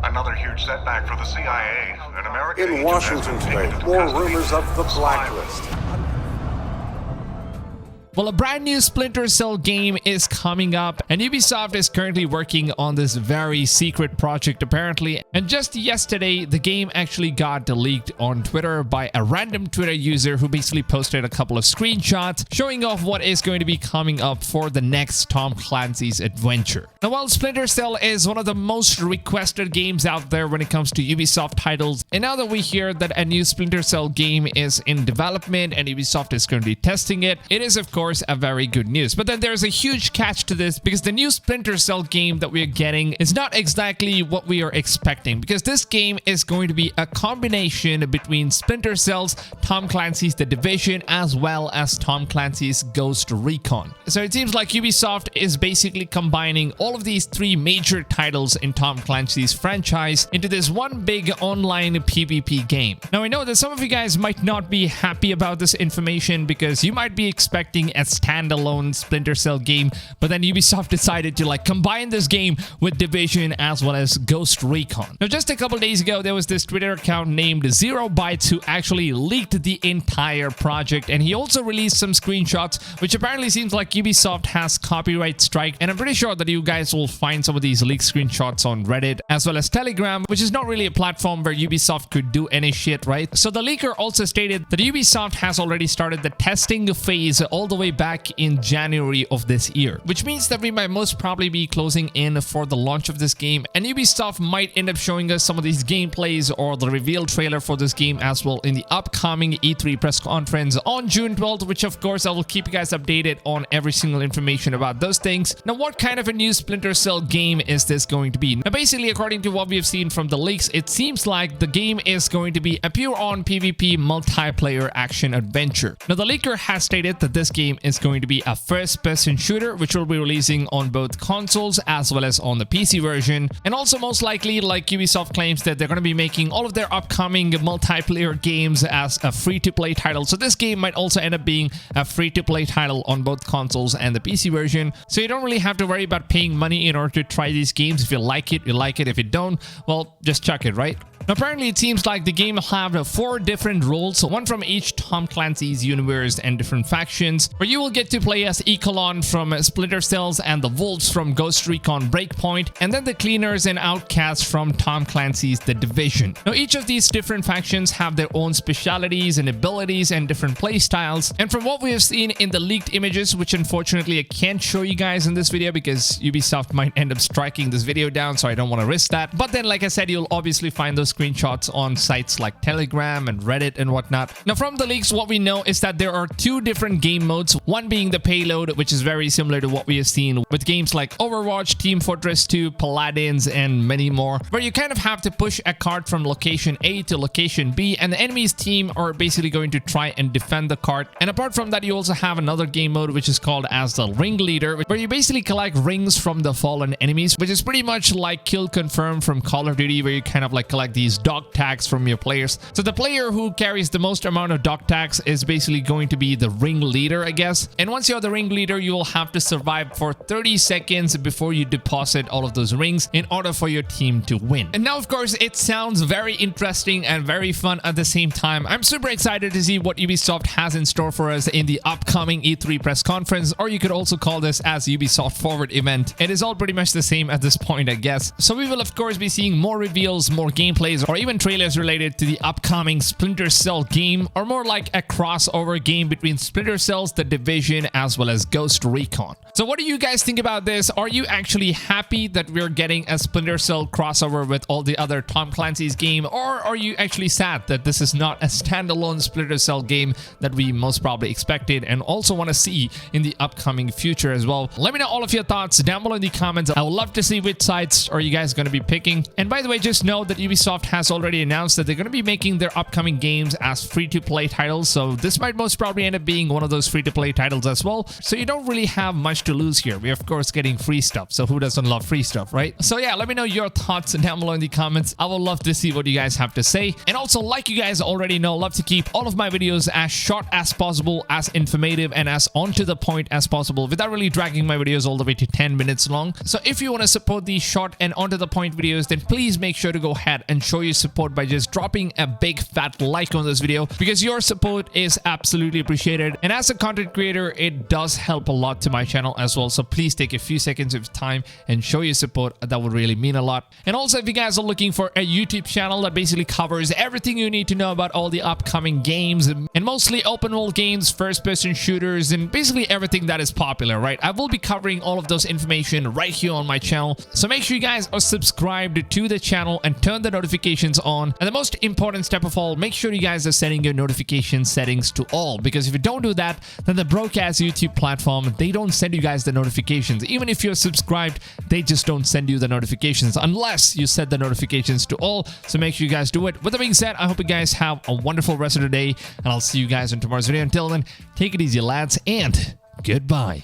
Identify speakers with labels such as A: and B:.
A: Another huge setback for the CIA. An American
B: In
A: agent
B: Washington
A: has been taken
B: State,
A: into
B: more
A: custody
B: rumors of the
A: for
B: blacklist.
C: Well, a brand new Splinter Cell game is coming up, and Ubisoft is currently working on this very secret project apparently. And just yesterday, the game actually got leaked on Twitter by a random Twitter user who basically posted a couple of screenshots showing off what is going to be coming up for the next Tom Clancy's adventure. Now, while Splinter Cell is one of the most requested games out there when it comes to Ubisoft titles, and now that we hear that a new Splinter Cell game is in development and Ubisoft is currently testing it, it is of course a very good news. But then there's a huge catch to this, because the new Splinter Cell game that we're getting is not exactly what we are expecting, because this game is going to be a combination between Splinter Cell's Tom Clancy's The Division as well as Tom Clancy's Ghost Recon. So it seems like Ubisoft is basically combining all of these three major titles in Tom Clancy's franchise into this one big online PvP game. Now I know that some of you guys might not be happy about this information, because you might be expecting a standalone Splinter Cell game, but then Ubisoft decided to combine this game with Division as well as Ghost Recon. Now just a couple days ago, there was this Twitter account named Zero Bytes who actually leaked the entire project, and he also released some screenshots, which apparently seems like Ubisoft has copyright strike, and I'm pretty sure that you guys will find some of these leaked screenshots on Reddit as well as Telegram, which is not really a platform where Ubisoft could do any shit, right? So the leaker also stated that Ubisoft has already started the testing phase all the way back in January of this year, which means that we might most probably be closing in for the launch of this game, and Ubisoft might end up showing us some of these gameplays or the reveal trailer for this game as well in the upcoming E3 press conference on June 12th, which of course I will keep you guys updated on every single information about those things. Now, what kind of a new Splinter Cell game is this going to be? Now basically, according to what we've seen from the leaks, it seems like the game is going to be a pure on PvP multiplayer action adventure. Now the leaker has stated that this game is going to be a first-person shooter, which will be releasing on both consoles as well as on the PC version, and also most likely, like Ubisoft claims, that they're going to be making all of their upcoming multiplayer games as a free-to-play title. So this game might also end up being a free-to-play title on both consoles and the PC version, so you don't really have to worry about paying money in order to try these games. If you like it, you like it. If you don't, well, just chuck it, right? Now, apparently, it seems like the game will have 4 different roles, one from each Tom Clancy's universe and different factions, where you will get to play as Echelon from Splinter Cells and the Wolves from Ghost Recon Breakpoint, and then the Cleaners and Outcasts from Tom Clancy's The Division. Now, each of these different factions have their own specialities and abilities and different playstyles, and from what we have seen in the leaked images, which unfortunately I can't show you guys in this video because Ubisoft might end up striking this video down, so I don't want to risk that. But then, like I said, you'll obviously find those screenshots on sites like Telegram and Reddit and whatnot. Now, from the leaks, what we know is that there are 2 different game modes, one being the payload, which is very similar to what we have seen with games like Overwatch, Team Fortress 2, Paladins, and many more, where you kind of have to push a cart from location A to location B, and the enemy's team are basically going to try and defend the cart. And apart from that, you also have another game mode, which is called as the Ringleader, where you basically collect rings from the fallen enemies, which is pretty much like Kill Confirm from Call of Duty, where you kind of collect these dog tags from your players. So the player who carries the most amount of dog tags is basically going to be the Ringleader, I guess. And once you're the Ringleader, you will have to survive for 30 seconds before you deposit all of those rings in order for your team to win. And now, of course, it sounds very interesting and very fun at the same time. I'm super excited to see what Ubisoft has in store for us in the upcoming E3 press conference, or you could also call this as Ubisoft Forward event. It is all pretty much the same at this point, I guess. So we will, of course, be seeing more reveals, more gameplays, or even trailers related to the upcoming Splinter Cell game, or more like a crossover game between Splinter Cells, The Division, as well as Ghost Recon. So what do you guys think about this? Are you actually happy that we're getting a Splinter Cell crossover with all the other Tom Clancy's game, or are you actually sad that this is not a standalone Splinter Cell game that we most probably expected and also want to see in the upcoming future as well? Let me know all of your thoughts down below in the comments. I would love to see which sides are you guys going to be picking. And by the way, just know that Ubisoft has already announced that they're going to be making their upcoming games as free-to-play titles, so this might most probably end up being one of those free-to-play free-to-play titles as well. So you don't really have much to lose here. We're of course getting free stuff. So who doesn't love free stuff, right? So yeah, let me know your thoughts down below in the comments. I would love to see what you guys have to say. And also, like you guys already know, love to keep all of my videos as short as possible, as informative, and as on to the point as possible without really dragging my videos all the way to 10 minutes long. So if you want to support these short and on to the point videos, then please make sure to go ahead and show your support by just dropping a big fat like on this video, because your support is absolutely appreciated. And as a content creator, it does help a lot to my channel as well. So please take a few seconds of time and show your support. That would really mean a lot. And also, if you guys are looking for a YouTube channel that basically covers everything you need to know about all the upcoming games, and mostly open world games, first person shooters, and basically everything that is popular, right? I will be covering all of those information right here on my channel. So make sure you guys are subscribed to the channel and turn the notifications on. And the most important step of all, make sure you guys are setting your notification settings to all, because if you don't do that, then the broadcast YouTube platform, they don't send you guys the notifications. Even if you're subscribed, they just don't send you the notifications unless you set the notifications to all. So make sure you guys do it. With that being said, I hope you guys have a wonderful rest of the day, and I'll see you guys in tomorrow's video. Until then, take it easy, lads, and goodbye.